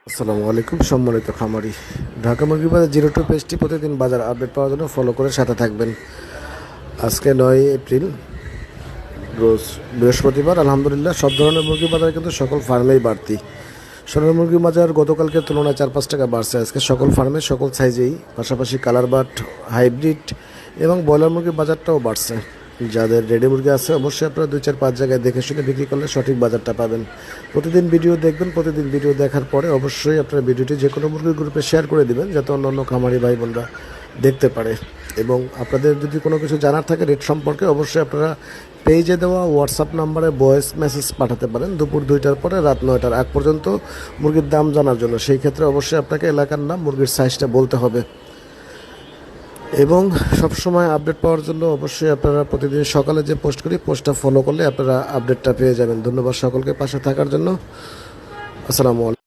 আসসালামু আলাইকুম সম্মানিত খামারি। ঢাকা মুরগি বাজার 02 পেজটি প্রতিদিন বাজার আপডেট পাওয়ার জন্য ফলো করে সাথে থাকবেন। আজকে 9 এপ্রিল, রোজ বৃহস্পতিবার। আলহামদুলিল্লাহ সব ধরনের মুরগি বাজার কিন্তু সকল ফার্মেই বাড়তি। সোনার মুরগি বাজার গতকালকের তুলনায় 4-5 টাকা বাড়ছে আজকে সকল ফার্মে সকল সাইজেই, পাশাপাশি কালার বাট, হাইব্রিড এবং ব্রয়লার মুরগির বাজারটাও বাড়ছে। যাদের রেডি মুরগি আছে অবশ্যই আপনারা 2-4-5 জায়গায় দেখে শুনে বিক্রি করলে সঠিক বাজারটা পাবেন। প্রতিদিন ভিডিও দেখবেন, প্রতিদিন ভিডিও দেখার পরে অবশ্যই আপনারা ভিডিওটি যে কোনো মুরগির গ্রুপে শেয়ার করে দিবেন, যাতে অন্য খামারি ভাই বোনরা দেখতে পারে। এবং আপনাদের যদি কোনো কিছু জানার থাকে রেট সম্পর্কে, অবশ্যই আপনারা পেজে দেওয়া হোয়াটসঅ্যাপ নাম্বারে ভয়েস মেসেজ পাঠাতে পারেন দুপুর 2টার পরে রাত 9টার আগ পর্যন্ত মুরগির দাম জানার জন্য। সেই ক্ষেত্রে অবশ্যই আপনাকে এলাকার নাম, মুরগির সাইজটা বলতে হবে। এবং সবসময় আপডেট পাওয়ার জন্য অবশ্যই আপনারা প্রতিদিন সকালে যে পোস্ট করি পোস্টটা ফলো করলে আপনারা আপডেটটা পেয়ে যাবেন। ধন্যবাদ সকলকে পাশে থাকার জন্য। আসসালামু আলাইকুম।